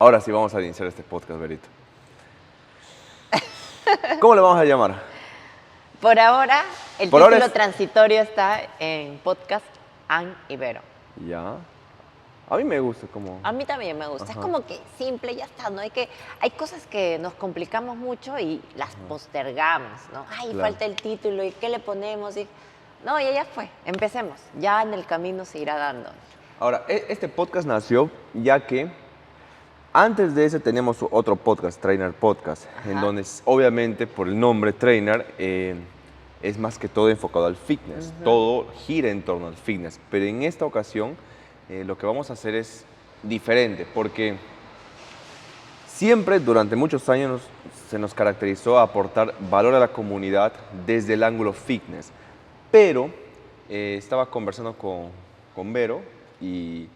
Ahora sí vamos a iniciar este podcast, Berito. ¿Cómo le vamos a llamar? Por ahora, el Por título ahora es- transitorio está en podcast Ann Ibero. Ya. A mí me gusta como... A mí también me gusta. Ajá. Es como que simple, ya está, ¿no? Hay cosas que nos complicamos mucho y las postergamos, ¿no? Ay, Claro. falta el título, ¿y qué le ponemos? No, ya fue. Empecemos. Ya en el camino se irá dando. Ahora, este podcast nació ya que antes de ese teníamos otro podcast, Trainer Podcast, en Ajá. donde obviamente por el nombre Trainer es más que todo enfocado al fitness. Todo gira en torno al fitness. Pero en esta ocasión lo que vamos a hacer es diferente porque siempre durante muchos años se nos caracterizó a aportar valor a la comunidad desde el ángulo fitness. Pero estaba conversando con Vero y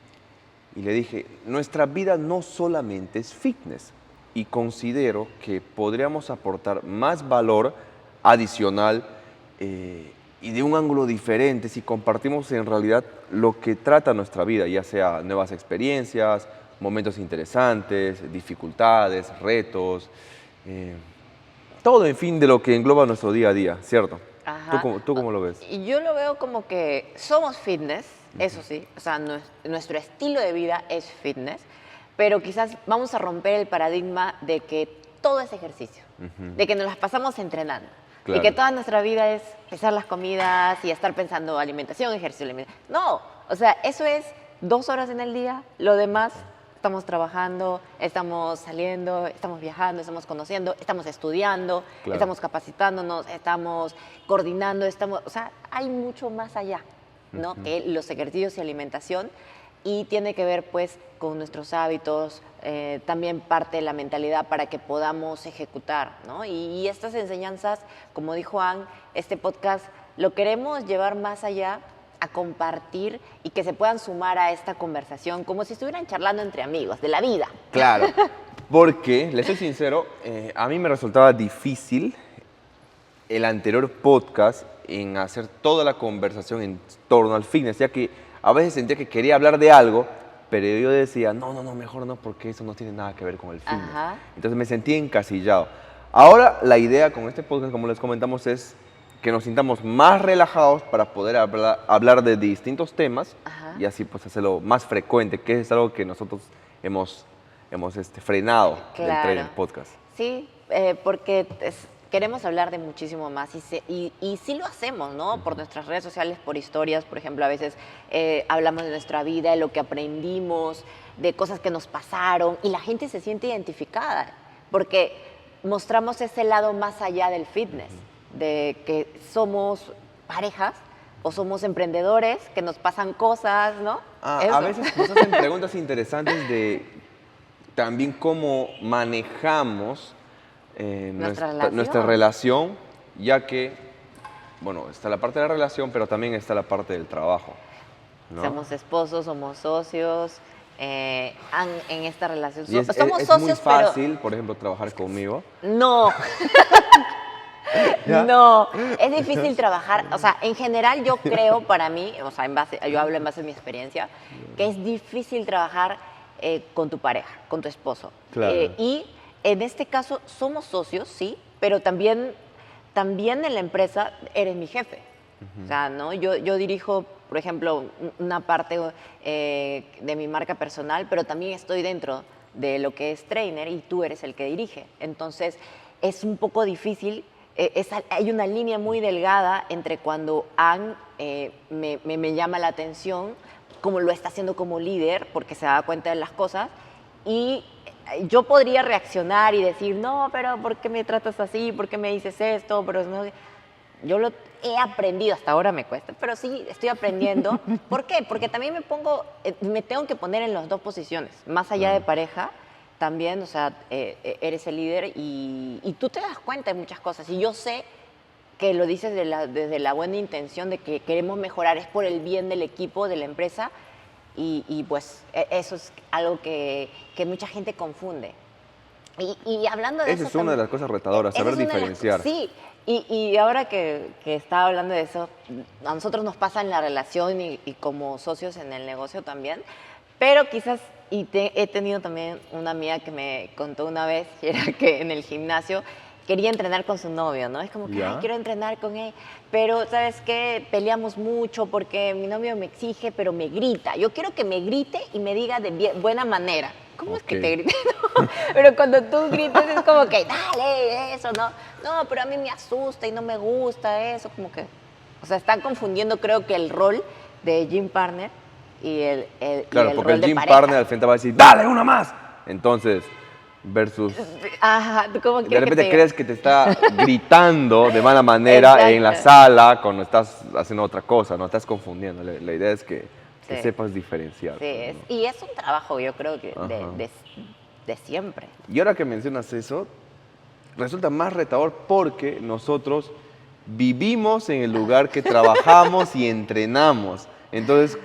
le dije, nuestra vida no solamente es fitness y considero que podríamos aportar más valor adicional y de un ángulo diferente si compartimos en realidad lo que trata nuestra vida, ya sea nuevas experiencias, momentos interesantes, dificultades, retos, todo en fin de lo que engloba nuestro día a día, ¿cierto? Ajá. ¿Tú cómo lo ves? Y yo lo veo como que somos fitness, eso sí, o sea, nuestro estilo de vida es fitness, pero quizás vamos a romper el paradigma de que todo es ejercicio, de que nos las pasamos entrenando. Claro. Y que toda nuestra vida es pesar las comidas y estar pensando alimentación, ejercicio, alimentación. No, o sea, eso es 2 horas en el día, lo demás estamos trabajando, estamos saliendo, estamos viajando, estamos conociendo, estamos estudiando, Claro. estamos capacitándonos, estamos coordinando, o sea, hay mucho más allá, ¿no? Que los ejercicios y alimentación, y tiene que ver pues con nuestros hábitos, también parte de la mentalidad para que podamos ejecutar, ¿no? Y estas enseñanzas, como dijo Ann, este podcast lo queremos llevar más allá, a compartir y que se puedan sumar a esta conversación como si estuvieran charlando entre amigos de la vida. Claro, porque, le soy sincero, a mí me resultaba difícil el anterior podcast en hacer toda la conversación en torno al fitness, ya que a veces sentía que quería hablar de algo, pero yo decía, no, mejor no, porque eso no tiene nada que ver con el fitness. Ajá. Entonces me sentía encasillado. Ahora la idea con este podcast, como les comentamos, es que nos sintamos más relajados para poder hablar de distintos temas. Ajá. Y así pues hacerlo más frecuente, que es algo que nosotros hemos frenado del Claro. Trainer Podcast. Sí, porque queremos hablar de muchísimo más y sí lo hacemos, ¿no? Por nuestras redes sociales, por historias, por ejemplo, a veces hablamos de nuestra vida, de lo que aprendimos, de cosas que nos pasaron y la gente se siente identificada porque mostramos ese lado más allá del fitness, de que somos parejas o somos emprendedores, que nos pasan cosas, ¿no? A Eso. veces nos hacen preguntas interesantes de también cómo manejamos nuestra relación, ya que, bueno, está la parte de la relación, pero también está la parte del trabajo, ¿no? Somos esposos, somos socios, en esta relación. Y Somos es socios, muy fácil, por ejemplo, trabajar conmigo. pero no. ¿Ya? No, es difícil trabajar, o sea, en general yo creo para mí, o sea, yo hablo en base a mi experiencia, que es difícil trabajar con tu pareja, con tu esposo. Claro. Y en este caso somos socios, sí, pero también en la empresa eres mi jefe. O sea, ¿no? Yo dirijo, por ejemplo, una parte de mi marca personal, pero también estoy dentro de lo que es trainer y tú eres el que dirige. Entonces, es un poco difícil. Hay una línea muy delgada entre cuando Ann me llama la atención, como lo está haciendo como líder, porque se da cuenta de las cosas, y yo podría reaccionar y decir, no, pero ¿por qué me tratas así? ¿Por qué me dices esto? Pero no, yo lo he aprendido, hasta ahora me cuesta, pero sí estoy aprendiendo. ¿Por qué? Porque también me tengo que poner en las dos posiciones, más allá de pareja, también, o sea, eres el líder y tú te das cuenta de muchas cosas. Y yo sé que lo dices desde la buena intención de que queremos mejorar, es por el bien del equipo, de la empresa, y pues eso es algo que mucha gente confunde. Y hablando de Esa eso es una de las cosas retadoras, saber diferenciar. Sí, y ahora que estaba hablando de eso, a nosotros nos pasa en la relación y como socios en el negocio también, pero quizás He tenido también una amiga que me contó una vez, que era que en el gimnasio quería entrenar con su novio, ¿no? Es como que, ay, ¿Ya? quiero entrenar con él, pero ¿sabes qué? Peleamos mucho porque mi novio me exige, pero me grita. Yo quiero que me grite y me diga de buena manera. ¿Cómo es Ok. que te grite? No, pero cuando tú gritas es como que, dale, eso, ¿no? No, pero a mí me asusta y no me gusta eso, como que... O sea, están confundiendo creo que el rol de gym partner y Claro, el porque rol el de gym pareja. partner al frente va a decir, ¡dale, una más! Entonces, versus... Ajá, ¿tú cómo De quieres que te repente diga? crees que te está gritando de mala manera en la Exacto. sala cuando estás haciendo otra cosa, no estás confundiendo. La idea es que Sí, sepas diferenciar, sí, pues, ¿no? y es un trabajo, yo creo que Ajá. de siempre. Y ahora que mencionas eso, resulta más retador porque nosotros vivimos en el lugar que trabajamos y entrenamos. Entonces,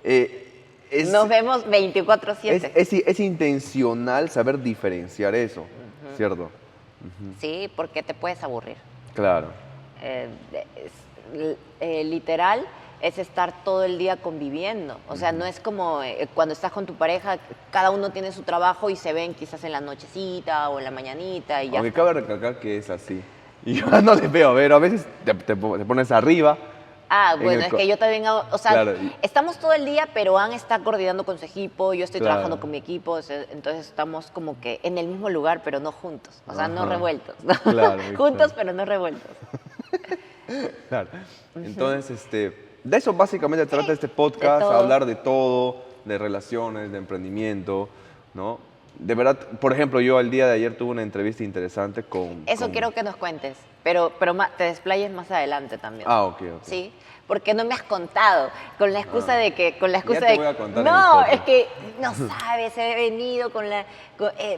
Nos es, vemos 24/7. es intencional saber diferenciar eso, ¿cierto? Sí, porque te puedes aburrir. Claro. Literal es estar todo el día conviviendo. O sea, no es como cuando estás con tu pareja, cada uno tiene su trabajo y se ven quizás en la nochecita o en la mañanita y ya Aunque está. cabe recalcar que es así. Y yo no les veo, a ver, a veces te pones arriba Ah, en bueno, el... es que yo también hago, o sea, Claro, estamos todo el día, pero Ann está coordinando con su equipo, yo estoy trabajando claro. con mi equipo, entonces estamos como que en el mismo lugar, pero no juntos, o sea, no Ajá. revueltos, ¿no? Claro, Juntos, exacto. pero no revueltos. Claro. Entonces, de eso básicamente trata Sí, este de podcast, todo. hablar de todo, de relaciones, de emprendimiento, ¿no? De verdad, por ejemplo, yo el día de ayer tuve una entrevista interesante Eso quiero que nos cuentes, pero te desplayes más adelante también. Ah, ok, ok. Sí, porque no me has contado, con la excusa Ah. de que, con la excusa Ya te de, voy a contar en el no, es podcast. que no sabes, he venido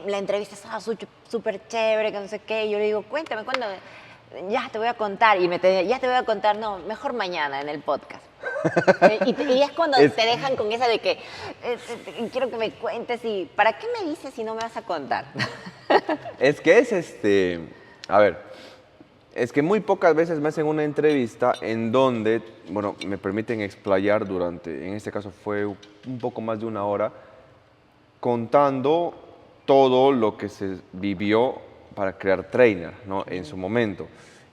la entrevista estaba súper chévere, que no sé qué, y yo le digo, cuéntame, ya te voy a contar, ya te voy a contar, no, mejor mañana en el podcast. Y es cuando Es- te dejan con esa de que quiero que me cuentes y ¿para qué me dices si no me vas a contar? Es que a ver, es que muy pocas veces me hacen una entrevista en donde, bueno, me permiten explayar durante, en este caso fue un poco más de una hora, contando todo lo que se vivió para crear Trainer, ¿no? En su momento.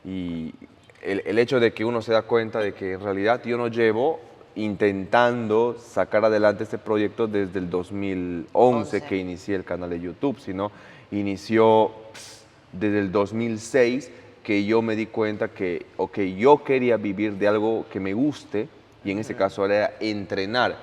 Y el hecho de que uno se da cuenta de que en realidad yo no llevo intentando sacar adelante este proyecto desde el 2011 11. que inicié el canal de YouTube, sino inició desde el 2006 que yo me di cuenta que, ok, yo quería vivir de algo que me guste y en ese caso era entrenar.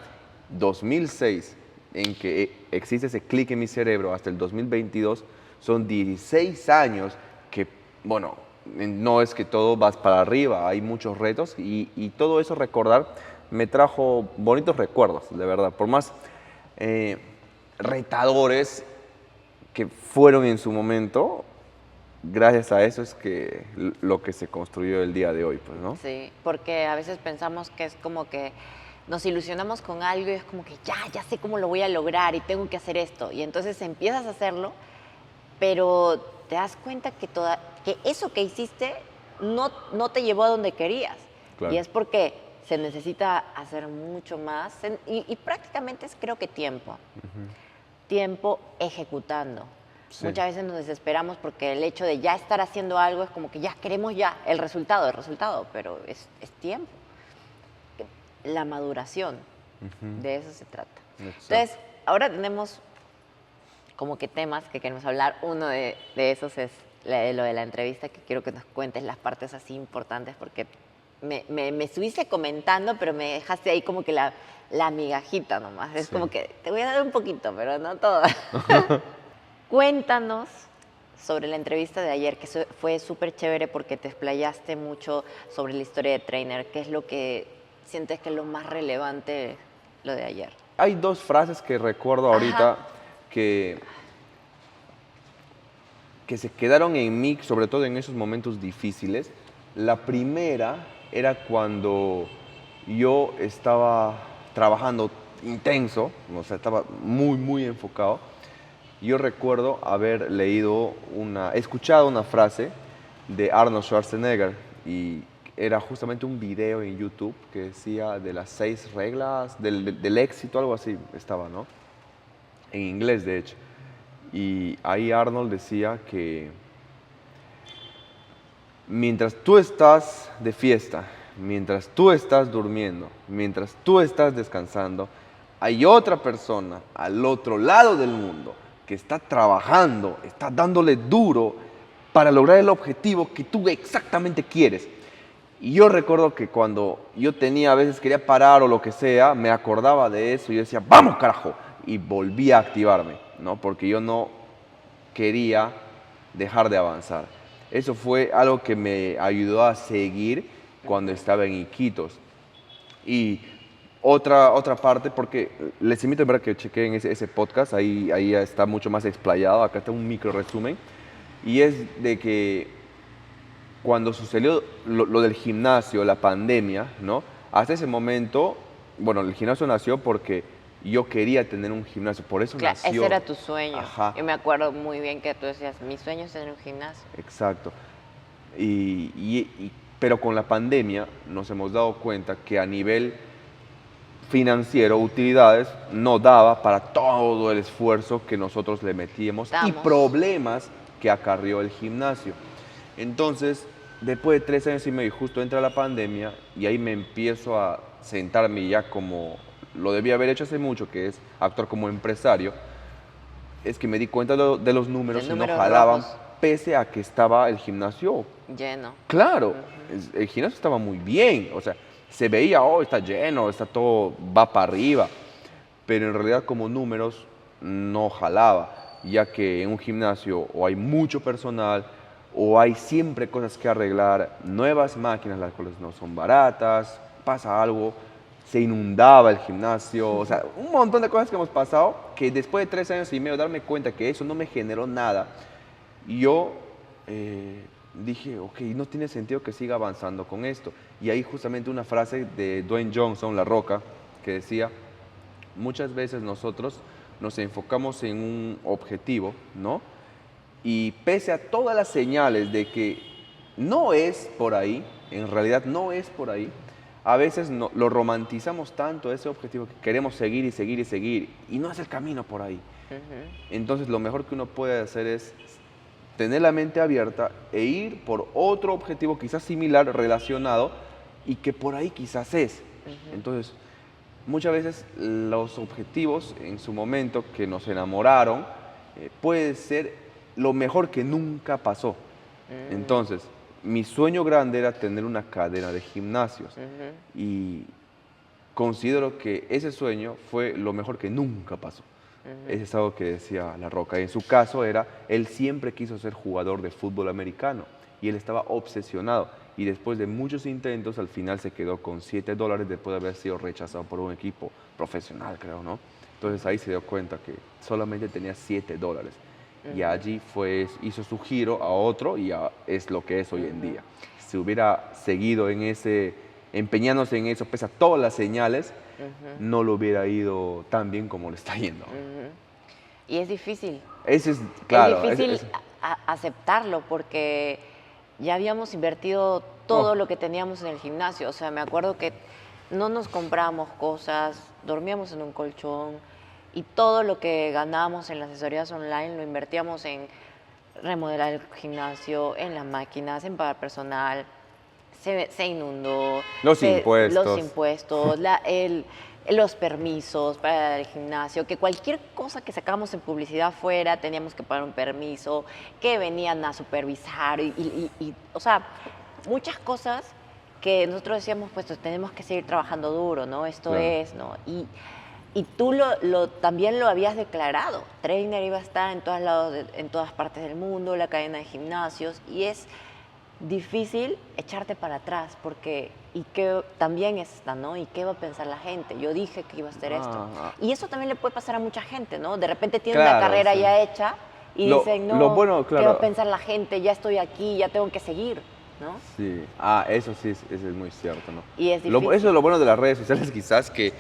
2006 en que existe ese clic en mi cerebro hasta el 2022, son 16 años que, bueno, no es que todo vas para arriba, hay muchos retos y todo eso recordar me trajo bonitos recuerdos, de verdad. Por más retadores que fueron en su momento, gracias a eso es que lo que se construyó el día de hoy, pues, ¿no? Sí, porque a veces pensamos que es como que nos ilusionamos con algo y es como que ya sé cómo lo voy a lograr y tengo que hacer esto. Y entonces empiezas a hacerlo, pero te das cuenta que eso que hiciste no te llevó a donde querías. Claro. Y es porque se necesita hacer mucho más y prácticamente es creo que tiempo. Tiempo ejecutando. Sí. Muchas veces nos desesperamos porque el hecho de ya estar haciendo algo es como que ya queremos ya el resultado, pero es tiempo. La maduración, de eso se trata. Exacto. Entonces, ahora tenemos como que temas que queremos hablar. Uno de esos es lo de la entrevista, que quiero que nos cuentes las partes así importantes, porque me estuviste comentando, pero me dejaste ahí como que la migajita nomás. Es Sí. como que te voy a dar un poquito, pero no todo. Cuéntanos sobre la entrevista de ayer, que fue súper chévere porque te explayaste mucho sobre la historia de Trainer. ¿Qué es lo que sientes que es lo más relevante lo de ayer? Hay dos frases que recuerdo ahorita Ajá. que se quedaron en mí, sobre todo en esos momentos difíciles. La primera era cuando yo estaba trabajando intenso, o sea, estaba muy enfocado. Yo recuerdo haber escuchado una frase de Arnold Schwarzenegger y era justamente un video en YouTube que decía de las 6 reglas del éxito, algo así estaba, ¿no? en inglés de hecho. Y ahí Arnold decía que mientras tú estás de fiesta, mientras tú estás durmiendo, mientras tú estás descansando, hay otra persona al otro lado del mundo que está trabajando, está dándole duro para lograr el objetivo que tú exactamente quieres. Y yo recuerdo que cuando yo tenía, a veces quería parar o lo que sea, me acordaba de eso y yo decía, vamos carajo, y volvía a activarme, ¿no? Porque yo no quería dejar de avanzar. Eso fue algo que me ayudó a seguir cuando estaba en Iquitos. Y otra parte, porque les invito a ver que chequen ese podcast, ahí está mucho más explayado, acá está un micro resumen, y es de que cuando sucedió lo del gimnasio, la pandemia, ¿no? Hasta ese momento, bueno, el gimnasio nació porque yo quería tener un gimnasio, por eso Claro, nació. ese era tu sueño. Ajá. Yo me acuerdo muy bien que tú decías, mi sueño es tener un gimnasio. Exacto. Pero con la pandemia nos hemos dado cuenta que a nivel financiero, utilidades, no daba para todo el esfuerzo que nosotros le metíamos y Estamos. problemas que acarrió el gimnasio. Entonces, después de 3 años y medio, justo entra la pandemia y ahí me empiezo a sentarme ya como lo debía haber hecho hace mucho, que es actuar como empresario, es que me di cuenta de los números y no números jalaban, rojos. pese a que estaba el gimnasio. Lleno. Claro, el gimnasio estaba muy bien, o sea, se veía, oh, está lleno, está todo, va para arriba, pero en realidad como números no jalaba, ya que en un gimnasio o hay mucho personal o hay siempre cosas que arreglar, nuevas máquinas las cuales no son baratas, pasa algo, se inundaba el gimnasio, o sea, un montón de cosas que hemos pasado que después de 3 años y medio darme cuenta que eso no me generó nada, yo dije, ok, no tiene sentido que siga avanzando con esto. Y ahí justamente una frase de Dwayne Johnson, La Roca, que decía, muchas veces nosotros nos enfocamos en un objetivo, ¿no? Y pese a todas las señales de que no es por ahí, en realidad no es por ahí, a veces lo romantizamos tanto ese objetivo que queremos seguir y seguir y seguir, y no es el camino por ahí. Entonces lo mejor que uno puede hacer es tener la mente abierta e ir por otro objetivo quizás similar, relacionado, y que por ahí quizás es. Entonces, muchas veces los objetivos en su momento que nos enamoraron puede ser lo mejor que nunca pasó. Entonces, mi sueño grande era tener una cadena de gimnasios y considero que ese sueño fue lo mejor que nunca pasó. Ese es algo que decía La Roca. En su caso era, él siempre quiso ser jugador de fútbol americano y él estaba obsesionado. Y después de muchos intentos, al final se quedó con $7 después de haber sido rechazado por un equipo profesional, creo, ¿no? Entonces ahí se dio cuenta que solamente tenía $7. Y allí hizo su giro a otro y es lo que es hoy en día. Si hubiera seguido en empeñándose en eso, pese a todas las señales, no lo hubiera ido tan bien como le está yendo. Y es difícil. Ese es, claro. Es difícil aceptarlo porque ya habíamos invertido todo lo que teníamos en el gimnasio. O sea, me acuerdo que no nos comprábamos cosas, dormíamos en un colchón y todo lo que ganábamos en las asesorías online lo invertíamos en remodelar el gimnasio, en las máquinas, en pagar personal. Se inundó. Los impuestos. Los impuestos, los permisos para el gimnasio, que cualquier cosa que sacábamos en publicidad fuera teníamos que pagar un permiso, que venían a supervisar o sea, muchas cosas que nosotros decíamos, pues tenemos que seguir trabajando duro, ¿no? Esto Claro. es, ¿no? Y tú también lo habías declarado. Trainer iba a estar en todos lados, en todas partes del mundo, la cadena de gimnasios, y es difícil echarte para atrás porque y que también está, ¿no? ¿Y qué va a pensar la gente? Yo dije que iba a hacer esto. Y eso también le puede pasar a mucha gente, ¿no? De repente tienen Claro, la carrera sí. ya hecha y dicen, no, lo bueno, ¿qué va claro. a pensar la gente? Ya estoy aquí, ya tengo que seguir, ¿no? Sí, eso sí, eso es muy cierto, ¿no? Y es difícil. Eso es lo bueno de las redes sociales, quizás que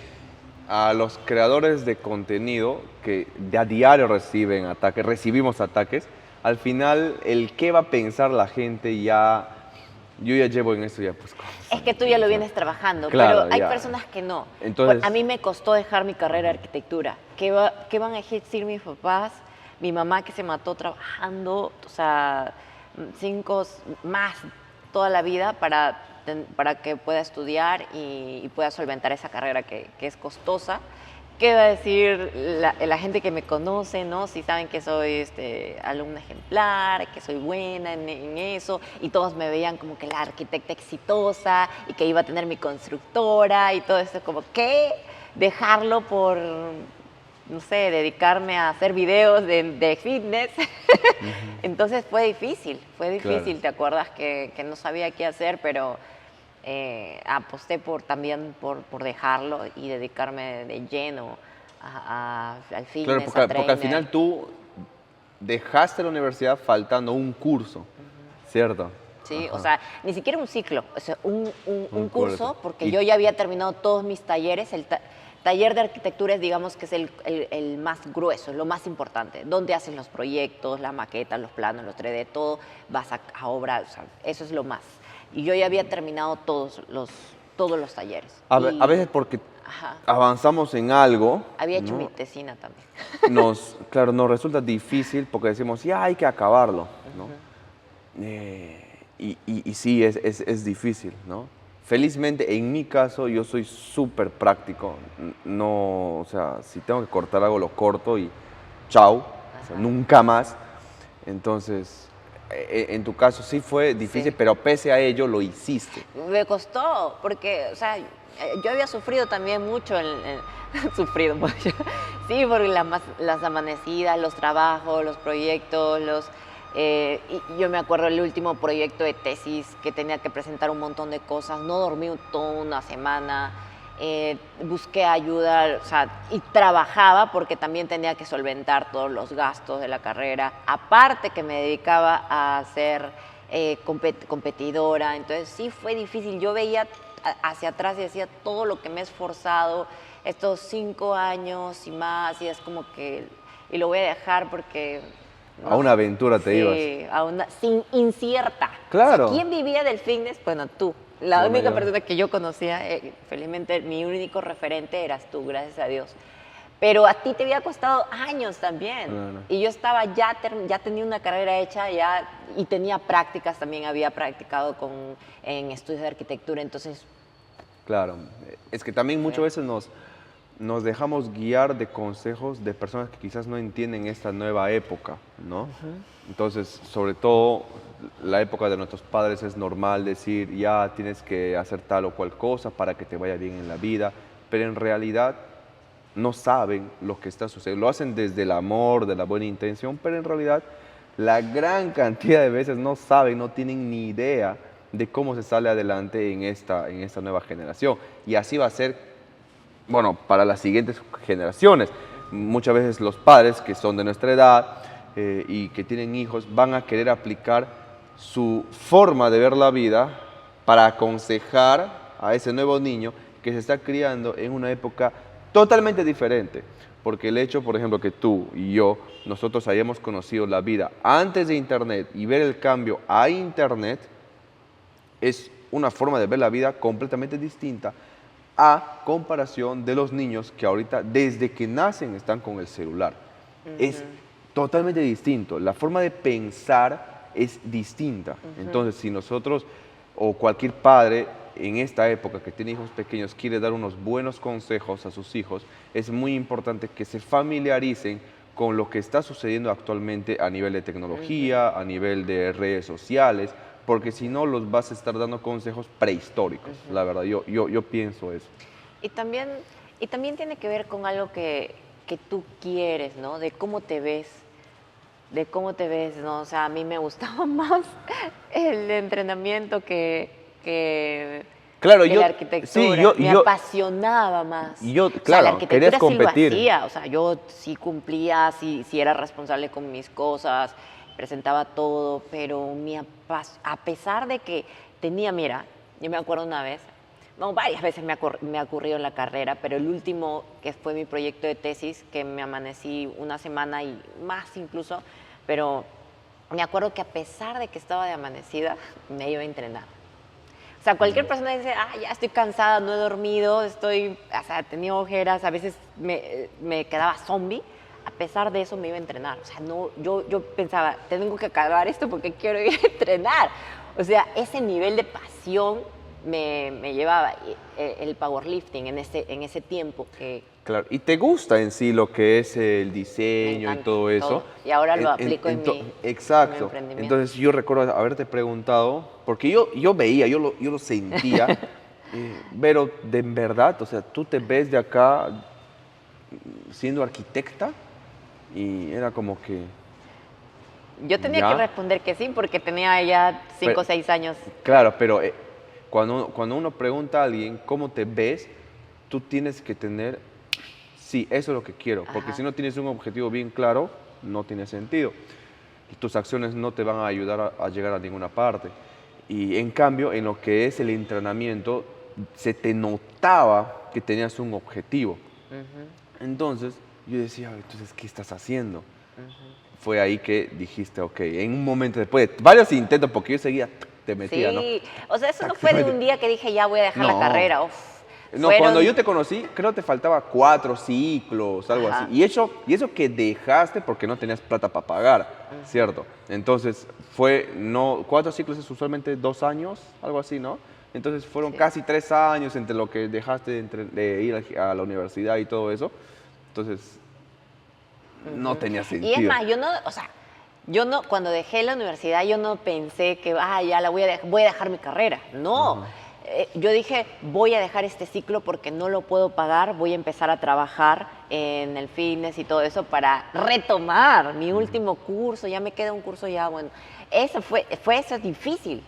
a los creadores de contenido que a diario recibimos ataques, al final el qué va a pensar la gente ya yo ya llevo en eso ya pues como Es que tú ya lo vienes trabajando, Claro, pero hay ya. personas que no. Entonces- A mí me costó dejar mi carrera de arquitectura. ¿Qué van a decir mis papás? Mi mamá que se mató trabajando, o sea, 5 más toda la vida para que pueda estudiar y pueda solventar esa carrera que es costosa. ¿Qué va a decir la gente que me conoce, no? Si saben que soy alumna ejemplar, que soy buena en eso, y todos me veían como que la arquitecta exitosa y que iba a tener mi constructora y todo eso, como que dejarlo por, no sé, dedicarme a hacer videos de fitness. Entonces fue difícil, Claro. ¿te acuerdas? Que no sabía qué hacer, pero aposté también por dejarlo y dedicarme de lleno al Claro, fitness, a porque al trainer. final tú dejaste la universidad faltando un curso, ¿cierto? Sí, o Ajá, sea, ni siquiera un ciclo, o sea, un un curso. curso, porque Y yo ya había terminado todos mis talleres. Taller de arquitectura es, digamos, que es el más grueso, lo más importante, donde haces los proyectos, la maqueta, los planos, los 3D, todo, vas a obra, o sea, eso es lo más. Y yo ya había terminado todos los talleres. a veces porque Ajá, avanzamos en algo, había hecho mi ¿no? tesina también. Claro, nos resulta difícil porque decimos, ya hay que acabarlo, ¿no? Y sí, es difícil, ¿no? Felizmente, en mi caso, yo soy súper práctico. No, o sea, si tengo que cortar algo, lo corto y chao, o sea, Ajá. nunca más. Entonces, en tu caso sí fue difícil, Sí. pero pese a ello lo hiciste. Me costó, porque, o sea, yo había sufrido también mucho, sufrido mucho, sí, por las amanecidas, los trabajos, los proyectos, y yo me acuerdo el último proyecto de tesis que tenía que presentar un montón de cosas, no dormí toda una semana, busqué ayuda, o sea, y trabajaba porque también tenía que solventar todos los gastos de la carrera, aparte que me dedicaba a ser competidora. Entonces sí fue difícil. Yo veía hacia atrás y decía todo lo que me he esforzado estos 5 años y más, y es como que, y lo voy a dejar porque, A no una sé, aventura te ibas. sí, incierta. O sea, Claro. ¿quién vivía del fitness? Bueno, tú. La Bueno, única yo. persona que yo conocía, felizmente mi único referente eras tú, gracias a Dios. Pero a ti te había costado años también. Claro. Y yo estaba ya tenía una carrera hecha ya, y tenía prácticas, también había practicado en estudios de arquitectura. Entonces, Claro, es que también muchas sí. veces nos dejamos guiar de consejos de personas que quizás no entienden esta nueva época, ¿no? Entonces, sobre todo, la época de nuestros padres es normal decir, ya tienes que hacer tal o cual cosa para que te vaya bien en la vida, pero en realidad no saben lo que está sucediendo. Lo hacen desde el amor, de la buena intención, pero en realidad la gran cantidad de veces no saben, no tienen ni idea de cómo se sale adelante en esta nueva generación. Y así va a ser, bueno, para las siguientes generaciones. Muchas veces los padres que son de nuestra edad y que tienen hijos van a querer aplicar su forma de ver la vida para aconsejar a ese nuevo niño que se está criando en una época totalmente diferente. Porque el hecho, por ejemplo, que tú y yo, nosotros hayamos conocido la vida antes de Internet y ver el cambio a Internet, es una forma de ver la vida completamente distinta a comparación de los niños que ahorita desde que nacen están con el celular. Es totalmente distinto. La forma de pensar es distinta. Entonces, si nosotros o cualquier padre en esta época que tiene hijos pequeños quiere dar unos buenos consejos a sus hijos, es muy importante que se familiaricen con lo que está sucediendo actualmente a nivel de tecnología, a nivel de redes sociales, porque si no los vas a estar dando consejos prehistóricos. La verdad, yo pienso eso. Y también, y también tiene que ver con algo que tú quieres, ¿no? De cómo te ves, ¿no? O sea, a mí me gustaba más el entrenamiento Claro, que la sí, arquitectura. Me apasionaba más. O sea, la claro, querías arquitectura sí lo competir. hacía, o sea, yo sí cumplía, sí era responsable con mis cosas, presentaba todo, pero a pesar de que tenía, mira, yo me acuerdo una vez, no, varias veces me ha ocurrido en la carrera, pero el último, que fue mi proyecto de tesis, que me amanecí una semana y más incluso, pero me acuerdo que a pesar de que estaba de amanecida, me iba a entrenar. O sea, cualquier persona dice, ah, ya estoy cansada, no he dormido, o sea, tenía ojeras, a veces me quedaba zombie. A pesar de eso me iba a entrenar. O sea, no, yo pensaba, tengo que acabar esto porque quiero ir a entrenar. O sea, ese nivel de pasión me llevaba el powerlifting en ese tiempo que Claro, y te gusta en sí lo que es el me diseño y encanta todo eso. Y ahora lo aplico en mi Exacto. emprendimiento. Entonces yo recuerdo haberte preguntado, porque yo veía, yo lo sentía, pero de verdad, o sea, tú te ves de acá siendo arquitecta y era como que Yo tenía que ya, responder que sí porque tenía ya 5 pero, o 6 años. claro, pero cuando uno pregunta a alguien cómo te ves, tú tienes que tener, sí, eso es lo que quiero, porque Ajá. si no tienes un objetivo bien claro, no tiene sentido. Tus acciones no te van a ayudar a llegar a ninguna parte. Y en cambio, en lo que es el entrenamiento, se te notaba que tenías un objetivo. Entonces, yo decía, entonces, ¿qué estás haciendo? Fue ahí que dijiste, ok, en un momento después de varios intentos, porque yo seguía, te metía, ¿no? Sí, o sea, eso no Tac, te fue de metía. un día que dije, ya voy a dejar la No. carrera. Uf, No, cuando yo fueron, te conocí, creo que te faltaba 4 ciclos, algo así. ajá, Y eso que dejaste porque no tenías plata para pagar, ¿cierto? Entonces, no, 4 ciclos es usualmente 2 años, algo así, ¿no? Entonces, fueron sí. casi 3 años entre lo que dejaste de ir a la universidad y todo eso. Entonces, no tenía Y es sentido. más, o sea, yo no, cuando dejé la universidad, yo no pensé que, ya la voy a dejar mi carrera. No. Yo dije, voy a dejar este ciclo porque no lo puedo pagar, voy a empezar a trabajar en el fitness y todo eso para retomar mi último curso, ya me queda un curso ya, bueno. Eso es difícil.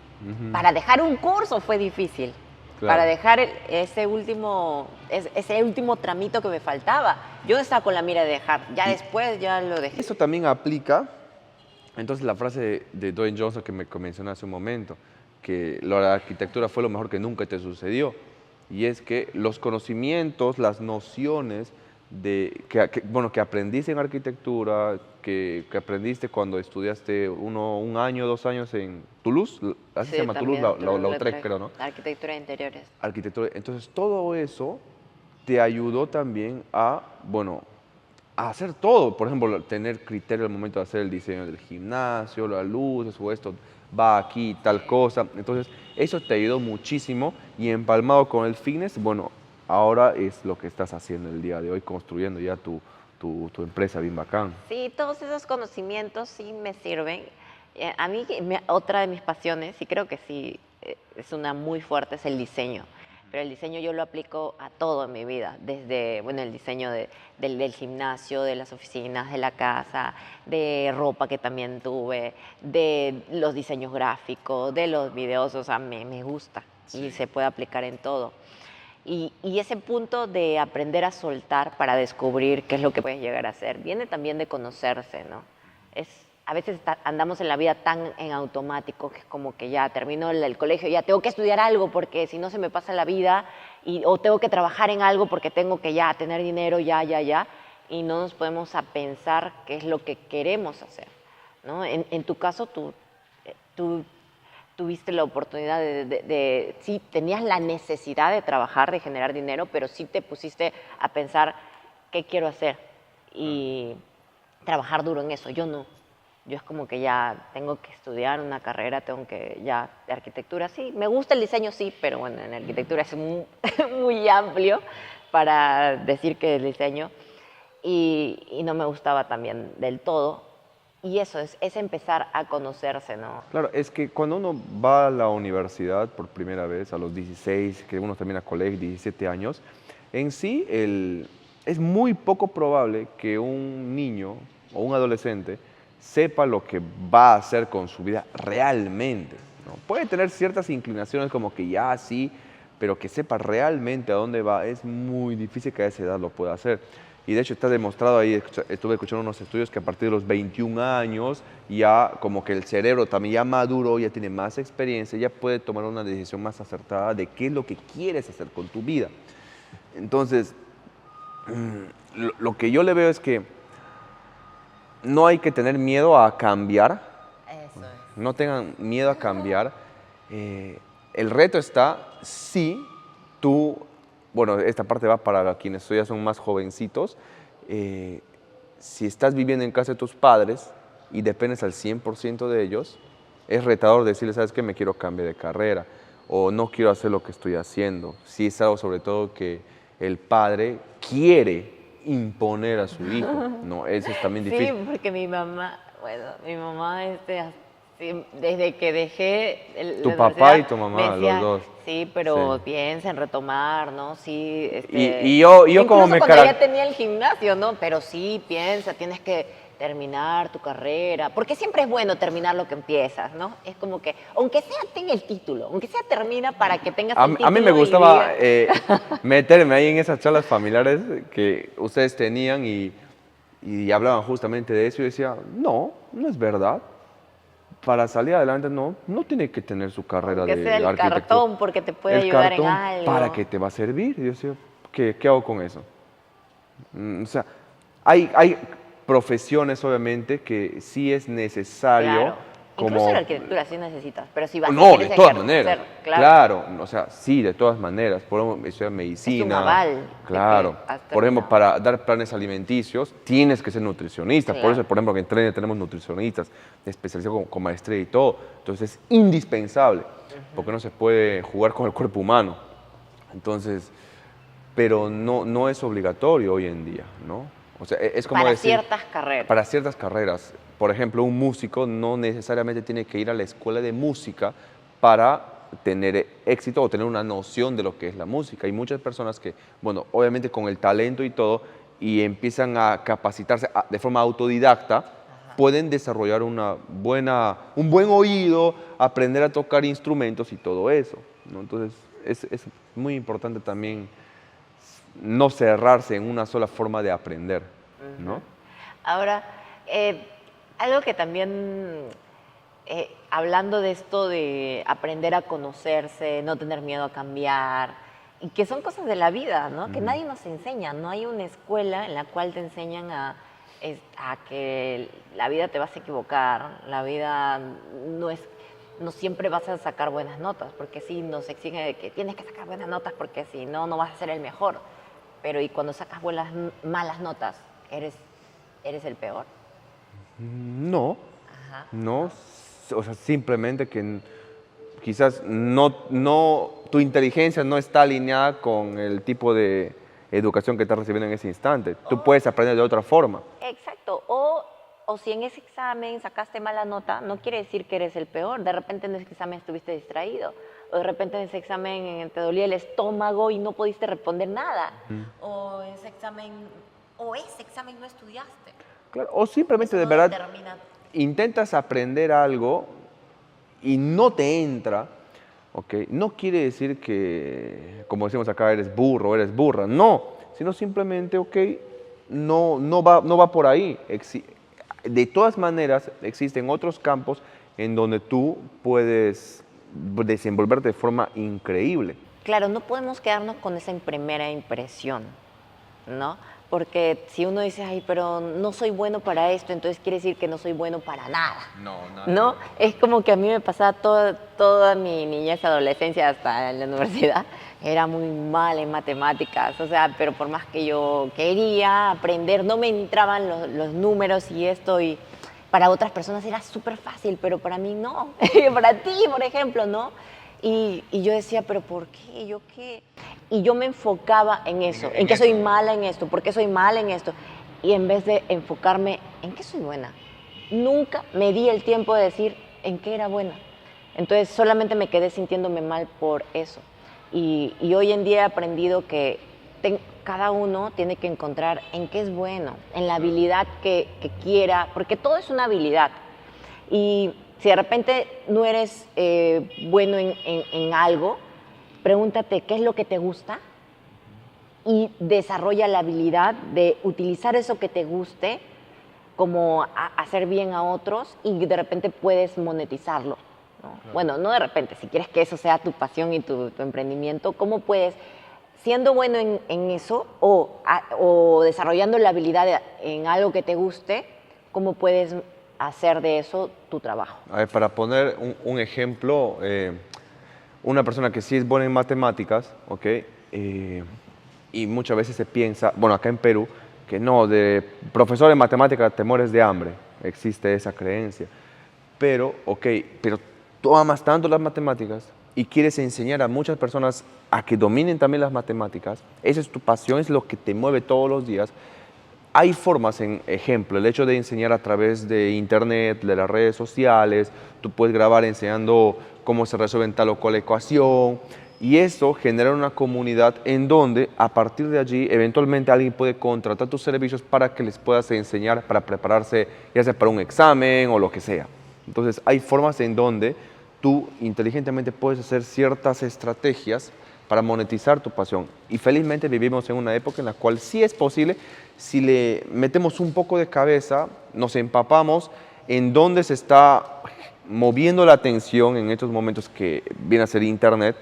Para dejar un curso fue difícil. Para Claro. dejar ese último tramito que me faltaba. Yo no estaba con la mira de dejar, ya Y después ya lo dejé. eso también aplica, entonces, la frase de Dwayne Johnson que me mencioné hace un momento, que la arquitectura fue lo mejor que nunca te sucedió. Y es que los conocimientos, las nociones bueno, que aprendiste en arquitectura, que aprendiste cuando estudiaste un año, 2 años en Toulouse, así se Sí, llama Toulouse, también, Lautrec, creo, ¿no? arquitectura de interiores. Arquitectura. Entonces, todo eso te ayudó también a, bueno, a hacer todo. Por ejemplo, tener criterio al momento de hacer el diseño del gimnasio, las luces o esto va aquí, tal cosa. Entonces, eso te ayudó muchísimo y empalmado con el fitness, bueno, ahora es lo que estás haciendo el día de hoy, construyendo ya tu empresa bien bacán. Sí, todos esos conocimientos sí me sirven. A mí, otra de mis pasiones, y creo que sí, es una muy fuerte, es el diseño. Pero el diseño yo lo aplico a todo en mi vida, desde, bueno, el diseño del gimnasio, de las oficinas, de la casa, de ropa que también tuve, de los diseños gráficos, de los videos, o sea, me gusta y se puede aplicar en todo. Y ese punto de aprender a soltar para descubrir qué es lo que puedes llegar a ser, viene también de conocerse, ¿no? A veces andamos en la vida tan en automático que es como que ya termino el colegio, ya tengo que estudiar algo porque si no se me pasa la vida, o tengo que trabajar en algo porque tengo que ya tener dinero, ya, y no nos podemos a pensar qué es lo que queremos hacer, ¿no? En tu caso, tú tuviste la oportunidad sí, tenías la necesidad de trabajar, de generar dinero, pero sí te pusiste a pensar qué quiero hacer y trabajar duro en eso. Yo no. Yo es como que ya tengo que estudiar una carrera, tengo que ya de arquitectura, sí. Me gusta el diseño, sí, pero bueno, en arquitectura es muy, muy amplio para decir que el diseño y no me gustaba también del todo. Y eso es empezar a conocerse, ¿no? Claro, es que cuando uno va a la universidad por primera vez, a los 16, que uno termina colegio, 17 años, en sí es muy poco probable que un niño o un adolescente sepa lo que va a hacer con su vida realmente, ¿no? Puede tener ciertas inclinaciones como que ya sí, pero que sepa realmente a dónde va, es muy difícil que a esa edad lo pueda hacer. Y de hecho está demostrado ahí, estuve escuchando unos estudios que a partir de los 21 años ya como que el cerebro también ya maduro, ya tiene más experiencia, ya puede tomar una decisión más acertada de qué es lo que quieres hacer con tu vida. Entonces, lo que yo le veo es que no hay que tener miedo a cambiar, Eso es. no tengan miedo a cambiar. El reto está si tú, bueno, esta parte va para quienes ya son más jovencitos, si estás viviendo en casa de tus padres y dependes al 100% de ellos, es retador decirles, ¿sabes qué? Me quiero cambiar de carrera o no quiero hacer lo que estoy haciendo. Si es algo sobre todo que el padre quiere imponer a su hijo, ¿no? Eso es también Sí, difícil. porque mi mamá, bueno, mi mamá sí, desde que dejé Tu la papá y universidad tu me mamá, los decía, dos. sí, Sí. pero piensa en retomar, ¿no? Sí, Y yo como incluso me cuando ya caracterizo. tenía el gimnasio, ¿no? Pero sí, piensa, tienes que terminar tu carrera, porque siempre es bueno terminar lo que empiezas, ¿no? Es como que, aunque sea tenga el título, aunque sea termina para que tengas el A mí me título y gustaba digas, meterme ahí en esas charlas familiares que ustedes tenían y hablaban justamente de eso y decía, no, no es verdad. Para salir adelante no tiene que tener su carrera aunque sea de el arquitectura. cartón, porque te puede El ayudar en cartón, ¿para algo. qué te va a servir? Y yo decía, ¿qué hago con eso? O sea, hay profesiones obviamente que sí es necesario Claro. Incluso la como. arquitectura sí necesitas, pero si vas, si No, de quieres todas maneras. ejercer, claro, Claro, o sea, sí, de todas maneras. Por ejemplo, estudiar es un medicina, aval de que claro. has Por ejemplo, terminado. para dar planes alimenticios tienes que ser nutricionista. Por eso, Claro. por ejemplo, que en Trene tenemos nutricionistas especializados con maestría y todo. Entonces, es indispensable, porque no se puede jugar con el cuerpo humano. Entonces, pero no es obligatorio hoy en día, ¿no? O sea, es como Para decir, ciertas carreras. para ciertas carreras, por ejemplo, un músico no necesariamente tiene que ir a la escuela de música para tener éxito o tener una noción de lo que es la música. Hay muchas personas que, bueno, obviamente con el talento y todo, y empiezan a capacitarse de forma autodidacta, pueden desarrollar un buen oído, aprender a tocar instrumentos y todo eso, ¿no? Entonces, es muy importante también no cerrarse en una sola forma de aprender, ¿no? Ahora, algo que también, hablando de esto de aprender a conocerse, no tener miedo a cambiar, y que son cosas de la vida, ¿no? Que nadie nos enseña, no hay una escuela en la cual te enseñan a que la vida te vas a equivocar, la vida no siempre vas a sacar buenas notas, porque sí nos exigen de que tienes que sacar buenas notas porque si no, no vas a ser el mejor. Pero y cuando sacas malas notas, eres el peor. No, Ajá. no, o sea, simplemente que quizás tu inteligencia no está alineada con el tipo de educación que estás recibiendo en ese instante. Tú puedes aprender de otra forma. Exacto. O si en ese examen sacaste mala nota, no quiere decir que eres el peor. De repente en ese examen estuviste distraído. O de repente en ese examen te dolía el estómago y no pudiste responder nada. O ese examen no estudiaste. Claro, o simplemente Eso de no verdad determina. intentas aprender algo y no te entra, ¿ok? No quiere decir que, como decimos acá, eres burro, eres burra. No, sino simplemente, ok, no va por ahí. De todas maneras, existen otros campos en donde tú puedes desenvolverte de forma increíble. Claro, no podemos quedarnos con esa primera impresión, ¿no? Porque si uno dice, ay, pero no soy bueno para esto, entonces quiere decir que no soy bueno para nada. ¿No? Es como que a mí me pasaba toda mi niñez, adolescencia, hasta en la universidad, era muy mal en matemáticas, o sea, pero por más que yo quería aprender, no me entraban los números y esto, y para otras personas era súper fácil, pero para mí no. Para ti, por ejemplo, ¿no? Y yo decía, ¿pero por qué? ¿Yo qué? Y yo me enfocaba en eso, en que soy mala en esto, ¿por qué soy mala en esto? Y en vez de enfocarme en qué soy buena, nunca me di el tiempo de decir en qué era buena. Entonces solamente me quedé sintiéndome mal por eso. Y hoy en día he aprendido que cada uno tiene que encontrar en qué es bueno, en la habilidad que quiera, porque todo es una habilidad. Y si de repente no eres bueno en algo, pregúntate qué es lo que te gusta y desarrolla la habilidad de utilizar eso que te guste como hacer bien a otros y de repente puedes monetizarlo, ¿no? Claro. Bueno, no de repente, si quieres que eso sea tu pasión y tu emprendimiento, ¿cómo puedes, siendo bueno en eso o desarrollando la habilidad en algo que te guste, cómo puedes hacer de eso tu trabajo? A ver, para poner un ejemplo, una persona que sí es buena en matemáticas, ¿ok? Y muchas veces se piensa, bueno, acá en Perú, que no, de profesor de matemáticas te mueres de hambre. Existe esa creencia. Pero, ok, pero tú amas tanto las matemáticas y quieres enseñar a muchas personas a que dominen también las matemáticas. Esa es tu pasión, es lo que te mueve todos los días. Hay formas, en ejemplo, el hecho de enseñar a través de internet, de las redes sociales, tú puedes grabar enseñando cómo se resuelve tal o cual ecuación, y eso genera una comunidad en donde a partir de allí eventualmente alguien puede contratar tus servicios para que les puedas enseñar para prepararse ya sea para un examen o lo que sea. Entonces hay formas en donde tú inteligentemente puedes hacer ciertas estrategias para monetizar tu pasión. Y felizmente vivimos en una época en la cual sí es posible, si le metemos un poco de cabeza, nos empapamos en dónde se está moviendo la atención en estos momentos que viene a ser Internet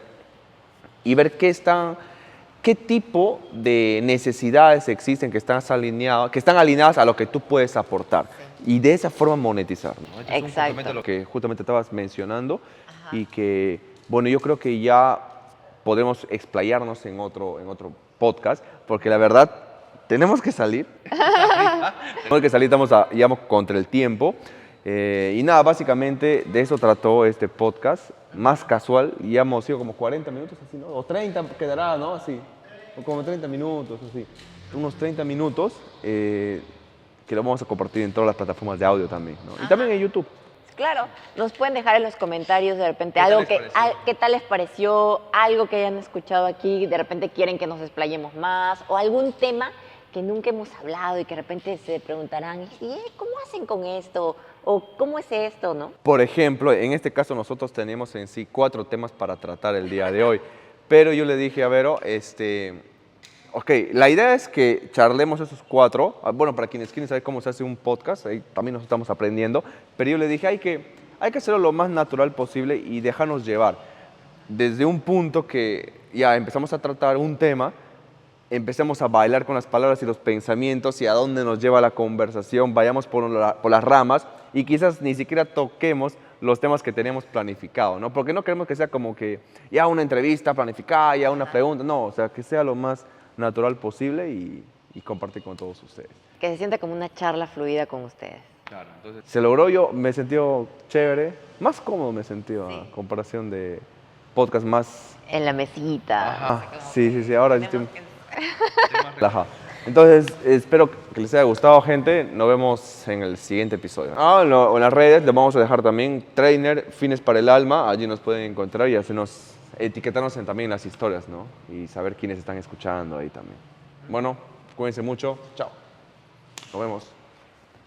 y ver qué tipo de necesidades existen que están alineadas a lo que tú puedes aportar. Y de esa forma monetizar, ¿no? Esto es un complemento de lo que justamente estabas mencionando. Ajá. Y que, bueno, yo creo que ya podemos explayarnos en otro podcast, porque la verdad, tenemos que salir. Tenemos que salir, estamos ya contra el tiempo. Y nada, básicamente de eso trató este podcast, más casual, y ya hemos sido como 40 minutos, así, ¿no? O 30 quedará, ¿no? Así, o como 30 minutos, así. Unos 30 minutos que lo vamos a compartir en todas las plataformas de audio también, ¿no? Y también en YouTube. Claro, nos pueden dejar en los comentarios de repente algo qué tal les pareció, algo que hayan escuchado aquí, de repente quieren que nos explayemos más, o algún tema que nunca hemos hablado y que de repente se preguntarán, ¿cómo hacen con esto? ¿O cómo es esto, no? Por ejemplo, en este caso nosotros tenemos en sí 4 temas para tratar el día de hoy, pero yo le dije a Vero, ok, la idea es que charlemos esos 4, bueno, para quienes quieren saber cómo se hace un podcast, ahí también nos estamos aprendiendo, pero yo le dije, hay que hacerlo lo más natural posible y dejarnos llevar. Desde un punto que ya empezamos a tratar un tema, empecemos a bailar con las palabras y los pensamientos y a dónde nos lleva la conversación, vayamos por las ramas y quizás ni siquiera toquemos los temas que teníamos planificado, ¿no? Porque no queremos que sea como que ya una entrevista planificada, ya una pregunta, no, o sea, que sea lo más natural posible y compartir con todos ustedes. Que se sienta como una charla fluida con ustedes. Claro, entonces se logró, yo me sentí chévere, más cómodo me sentí a comparación de podcast más... En la mesita. Ajá, sí, ahora sí estoy... Ajá. Entonces, espero que les haya gustado, gente. Nos vemos en el siguiente episodio. En las redes les vamos a dejar también Trainer, Fines para el Alma. Allí nos pueden encontrar y etiquetarnos también las historias, ¿no? Y saber quiénes están escuchando ahí también. Bueno, cuídense mucho. Chao. Nos vemos.